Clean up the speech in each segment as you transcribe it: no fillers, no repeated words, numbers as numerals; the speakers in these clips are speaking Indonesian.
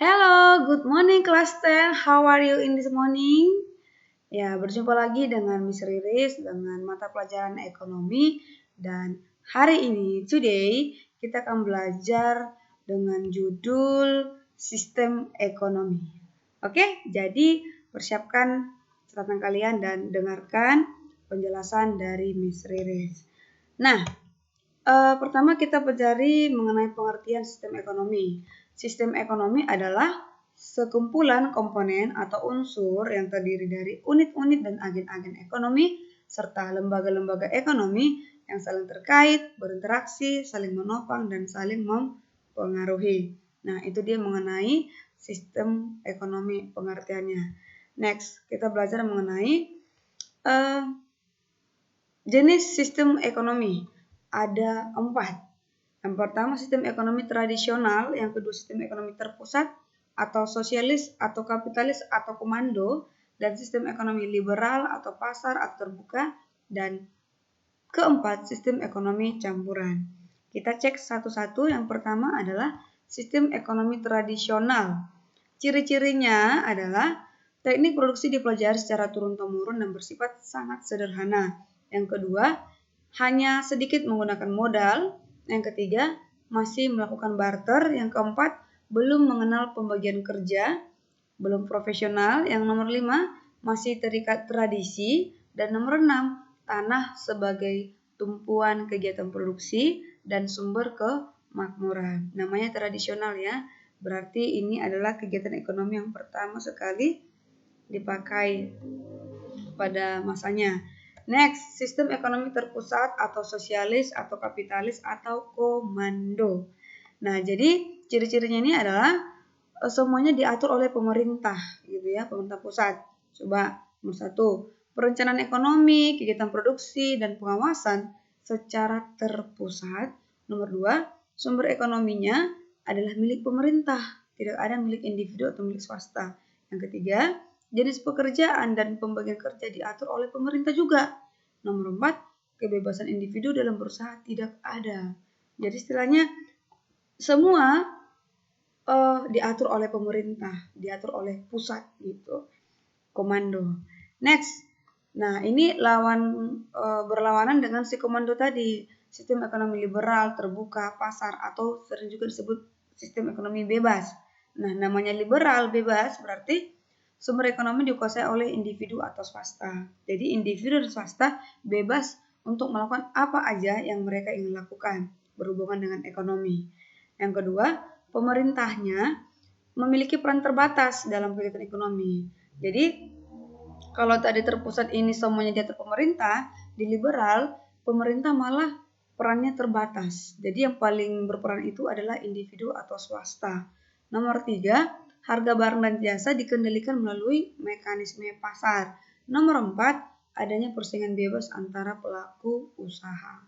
Hello, good morning class 10. How are you in this morning? Ya, berjumpa lagi dengan Miss Riris dengan mata pelajaran ekonomi dan hari ini, today, kita akan belajar dengan judul sistem ekonomi. Oke, jadi persiapkan catatan kalian dan dengarkan penjelasan dari Miss Riris. Nah, pertama kita pelajari mengenai pengertian sistem ekonomi. Sistem ekonomi adalah sekumpulan komponen atau unsur yang terdiri dari unit-unit dan agen-agen ekonomi serta lembaga-lembaga ekonomi yang saling terkait, berinteraksi, saling menopang, dan saling mempengaruhi. Nah, itu dia mengenai sistem ekonomi pengertiannya. Next, kita belajar mengenai jenis sistem ekonomi. Ada 4. Yang pertama sistem ekonomi tradisional, yang kedua sistem ekonomi terpusat atau sosialis atau kapitalis atau komando, dan sistem ekonomi liberal atau pasar atau terbuka, dan keempat sistem ekonomi campuran. Kita cek satu-satu. Yang pertama adalah sistem ekonomi tradisional. Ciri-cirinya adalah teknik produksi dipelajari secara turun-temurun dan bersifat sangat sederhana. Yang kedua, hanya sedikit menggunakan modal. Yang ketiga, masih melakukan barter. Yang keempat, belum mengenal pembagian kerja, belum profesional. Yang nomor 5, masih terikat tradisi. Dan nomor 6, tanah sebagai tumpuan kegiatan produksi dan sumber kemakmuran. Namanya tradisional ya. Berarti ini adalah kegiatan ekonomi yang pertama sekali dipakai pada masanya. Next, sistem ekonomi terpusat atau sosialis atau kapitalis atau komando. Nah, jadi ciri-cirinya ini adalah semuanya diatur oleh pemerintah gitu ya, pemerintah pusat. Coba nomor 1, perencanaan ekonomi, kegiatan produksi dan pengawasan secara terpusat. Nomor 2, sumber ekonominya adalah milik pemerintah, tidak ada milik individu atau milik swasta. Yang ketiga, jenis pekerjaan dan pembagian kerja diatur oleh pemerintah juga. Nomor 4, kebebasan individu dalam berusaha tidak ada. Jadi istilahnya semua diatur oleh pemerintah, diatur oleh pusat gitu. Komando. Next. Nah, ini berlawanan dengan si komando tadi, sistem ekonomi liberal, terbuka, pasar, atau sering juga disebut sistem ekonomi bebas. Nah, namanya liberal, bebas, berarti sumber ekonomi dikuasai oleh individu atau swasta. Jadi individu dan swasta bebas untuk melakukan apa aja yang mereka ingin lakukan berhubungan dengan ekonomi. Yang kedua, pemerintahnya memiliki peran terbatas dalam kegiatan ekonomi. Jadi kalau tadi terpusat ini semuanya diatur pemerintah, di liberal pemerintah malah perannya terbatas. Jadi yang paling berperan itu adalah individu atau swasta. Nomor 3, harga barang dan jasa dikendalikan melalui mekanisme pasar. Nomor 4, adanya persaingan bebas antara pelaku usaha.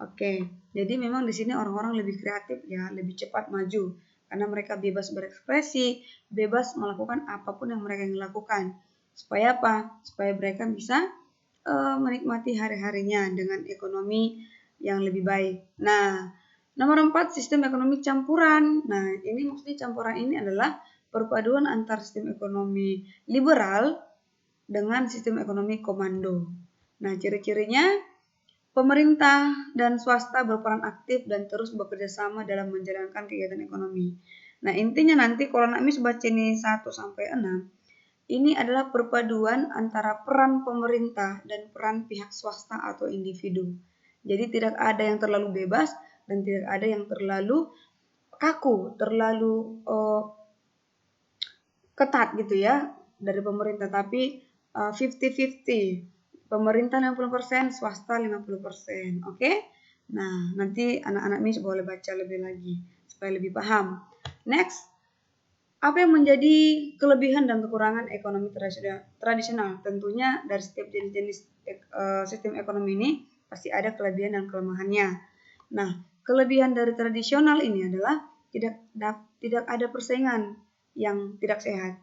Oke, jadi memang di sini orang-orang lebih kreatif ya, lebih cepat maju karena mereka bebas berekspresi, bebas melakukan apapun yang mereka ingin lakukan. Supaya apa? Supaya mereka bisa menikmati hari-harinya dengan ekonomi yang lebih baik. Nah, nomor 4, sistem ekonomi campuran. Nah, ini maksudnya campuran ini adalah perpaduan antara sistem ekonomi liberal dengan sistem ekonomi komando. Nah, ciri-cirinya pemerintah dan swasta berperan aktif dan terus bekerja sama dalam menjalankan kegiatan ekonomi. Nah, intinya nanti kalau Nakmis baca ini 1-6, ini adalah perpaduan antara peran pemerintah dan peran pihak swasta atau individu. Jadi tidak ada yang terlalu bebas dan tidak ada yang terlalu kaku, terlalu ketat gitu ya dari pemerintah, tapi 50-50. Pemerintah 60%, swasta 50%. Oke? Nah, nanti anak-anak Miss boleh baca lebih lagi supaya lebih paham. Next, apa yang menjadi kelebihan dan kekurangan ekonomi tradisional? Tentunya dari setiap jenis-jenis sistem ekonomi ini pasti ada kelebihan dan kelemahannya. Nah, kelebihan dari tradisional ini adalah tidak ada persaingan yang tidak sehat.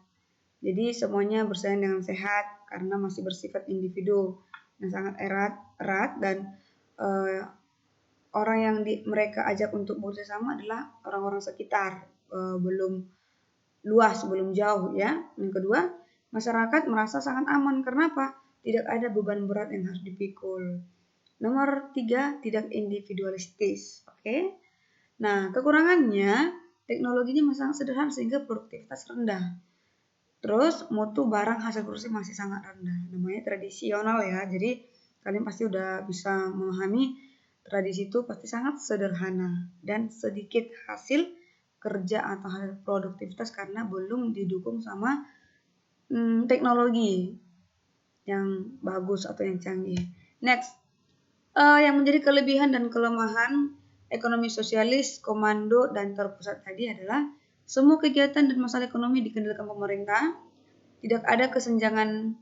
Jadi semuanya bersaing dengan sehat karena masih bersifat individu yang sangat erat dan orang yang mereka ajak untuk bekerja sama adalah orang-orang sekitar, belum luas, belum jauh ya. Yang kedua, masyarakat merasa sangat aman. Kenapa? Tidak ada beban berat yang harus dipikul. Nomor 3, tidak individualistis. Oke. Nah, kekurangannya teknologinya sangat sederhana sehingga produktivitas rendah. Terus mutu barang hasil produksi masih sangat rendah. Namanya tradisional ya. Jadi kalian pasti udah bisa memahami tradisi itu pasti sangat sederhana dan sedikit hasil kerja atau hasil produktivitas karena belum didukung sama teknologi yang bagus atau yang canggih. Next, yang menjadi kelebihan dan kelemahan ekonomi sosialis, komando, dan terpusat tadi adalah semua kegiatan dan masalah ekonomi dikendalikan pemerintah, tidak ada kesenjangan,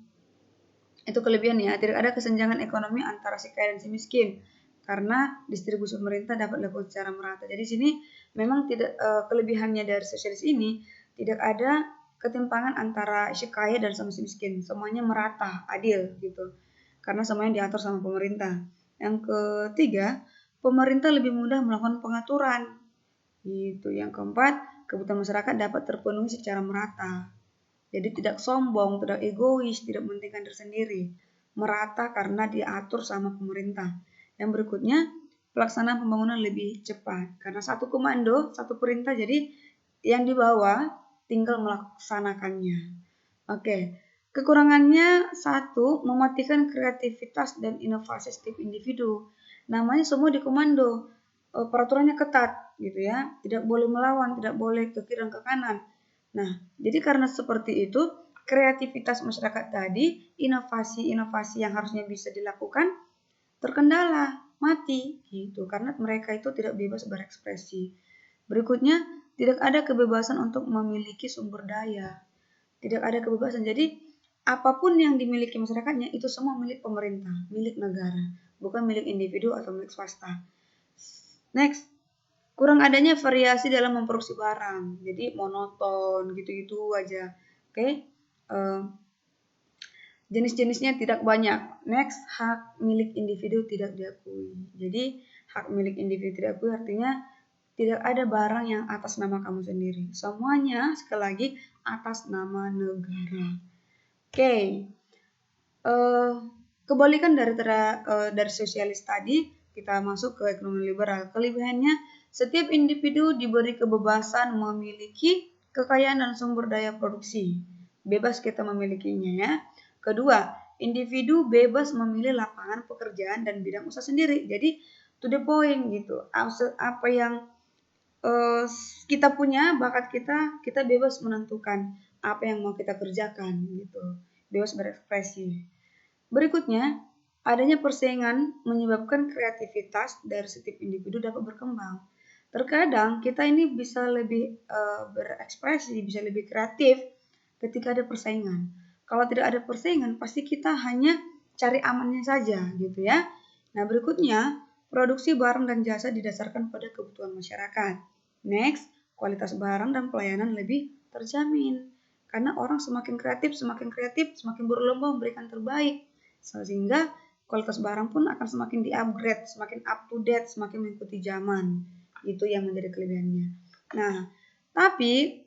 itu kelebihan ya, tidak ada kesenjangan ekonomi antara si kaya dan si miskin karena distribusi pemerintah dapat dilakukan secara merata. Jadi sini memang tidak kelebihannya dari sosialis ini tidak ada ketimpangan antara si kaya dan sama si miskin, semuanya merata, adil gitu. Karena semuanya diatur sama pemerintah. Yang ketiga, pemerintah lebih mudah melakukan pengaturan. Gitu. Yang keempat, kebutuhan masyarakat dapat terpenuhi secara merata. Jadi tidak sombong, tidak egois, tidak mementingkan diri sendiri. Merata karena diatur sama pemerintah. Yang berikutnya, pelaksanaan pembangunan lebih cepat. Karena satu komando, satu perintah, jadi yang di bawah tinggal melaksanakannya. Oke, kekurangannya satu, mematikan kreativitas dan inovasi setiap individu. Namanya semua dikomando, peraturannya ketat gitu ya, tidak boleh melawan, tidak boleh ke kiri dan ke kanan. Nah, jadi karena seperti itu, kreativitas masyarakat tadi, inovasi-inovasi yang harusnya bisa dilakukan, terkendala, mati gitu, karena mereka itu tidak bebas berekspresi. Berikutnya, tidak ada kebebasan untuk memiliki sumber daya. Tidak ada kebebasan. Jadi apapun yang dimiliki masyarakatnya itu semua milik pemerintah, milik negara, bukan milik individu atau milik swasta. Next, kurang adanya variasi dalam memproduksi barang. Jadi monoton gitu-gitu aja. Oke. Jenis-jenisnya tidak banyak. Next, hak milik individu tidak diakui. Jadi hak milik individu tidak diakui artinya tidak ada barang yang atas nama kamu sendiri. Semuanya sekali lagi atas nama negara. Oke. Kebalikan dari sosialis tadi, kita masuk ke ekonomi liberal. Kelebihannya, setiap individu diberi kebebasan memiliki kekayaan dan sumber daya produksi. Bebas kita memilikinya ya. Kedua, individu bebas memilih lapangan pekerjaan dan bidang usaha sendiri. Jadi to the point gitu. Apa yang kita punya, bakat kita bebas menentukan apa yang mau kita kerjakan gitu. Bebas berekspresi. Berikutnya, adanya persaingan menyebabkan kreativitas dari setiap individu dapat berkembang. Terkadang kita ini bisa lebih berekspresi, bisa lebih kreatif ketika ada persaingan. Kalau tidak ada persaingan, pasti kita hanya cari amannya saja gitu ya. Nah, berikutnya, produksi barang dan jasa didasarkan pada kebutuhan masyarakat. Next, kualitas barang dan pelayanan lebih terjamin. Karena orang semakin kreatif, semakin berlomba memberikan terbaik. Sehingga kualitas barang pun akan semakin di-upgrade, semakin up to date, semakin mengikuti zaman. Itu yang menjadi kelebihannya. Nah, tapi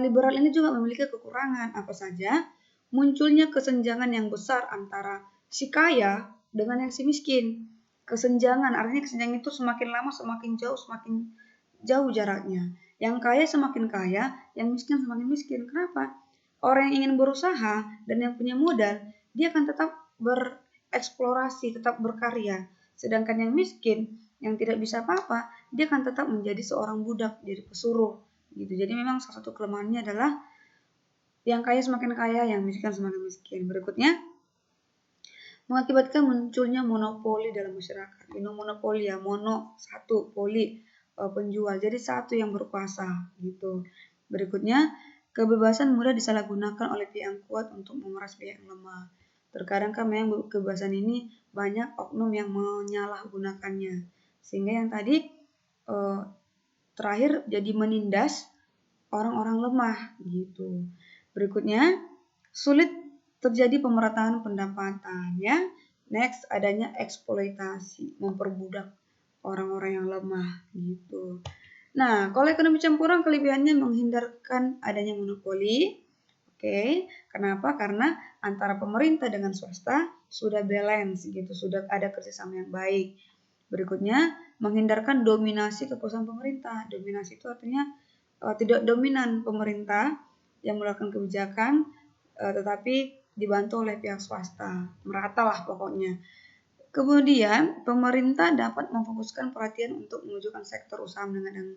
liberal ini juga memiliki kekurangan. Apa saja? Munculnya kesenjangan yang besar antara si kaya dengan yang si miskin. Kesenjangan, artinya kesenjangan itu semakin lama semakin jauh jaraknya. Yang kaya semakin kaya, yang miskin semakin miskin. Kenapa? Orang yang ingin berusaha dan yang punya modal, dia akan tetap bereksplorasi, tetap berkarya. Sedangkan yang miskin, yang tidak bisa apa-apa, dia akan tetap menjadi seorang budak, jadi pesuruh. Gitu. Jadi memang salah satu kelemahannya adalah yang kaya semakin kaya, yang miskin semakin miskin. Berikutnya, mengakibatkan munculnya monopoli dalam masyarakat. Ini monopoli ya, mono, satu, poli, penjual. Jadi satu yang berkuasa gitu. Berikutnya, kebebasan mudah disalahgunakan oleh pihak yang kuat untuk memeras pihak yang lemah. Terkadang kan memang kebebasan ini banyak oknum yang menyalahgunakannya. Sehingga yang tadi terakhir jadi menindas orang-orang lemah gitu. Berikutnya, sulit terjadi pemerataan pendapatan ya. Next, adanya eksploitasi, memperbudak orang-orang yang lemah gitu. Nah, kalau ekonomi campuran kelebihannya menghindarkan adanya monopoli. Oke, kenapa? Karena antara pemerintah dengan swasta sudah balance gitu, sudah ada kerjasama yang baik. Berikutnya, menghindarkan dominasi kekuasaan pemerintah. Dominasi itu artinya tidak dominan pemerintah yang melakukan kebijakan, tetapi dibantu oleh pihak swasta. Merata lah pokoknya. Kemudian, pemerintah dapat memfokuskan perhatian untuk mewujudkan sektor usaha menengah dan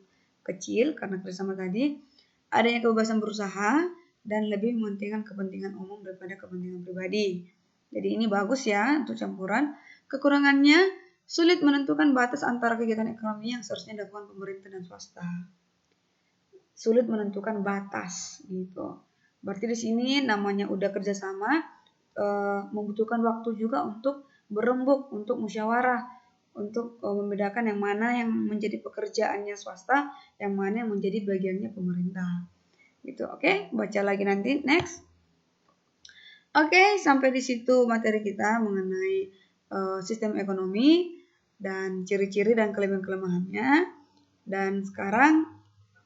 kecil karena kerjasama tadi, adanya kebebasan berusaha, dan lebih mementingkan kepentingan umum daripada kepentingan pribadi. Jadi ini bagus ya untuk campuran. Kekurangannya, sulit menentukan batas antara kegiatan ekonomi yang seharusnya dilakukan pemerintah dan swasta. Sulit menentukan batas gitu. Berarti di sini namanya udah kerjasama, membutuhkan waktu juga untuk berembuk, untuk musyawarah, untuk membedakan yang mana yang menjadi pekerjaannya swasta, yang mana yang menjadi bagiannya pemerintah. Gitu, oke? Baca lagi nanti, next. Oke, sampai di situ materi kita mengenai sistem ekonomi dan ciri-ciri dan kelebihan-kelemahannya. Dan sekarang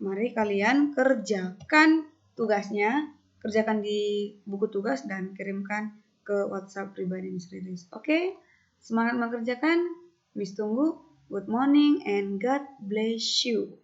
mari kalian kerjakan tugasnya, kerjakan di buku tugas dan kirimkan ke WhatsApp pribadi Miss Riris. Oke, semangat mengerjakan. Miss tunggu. Good morning and God bless you.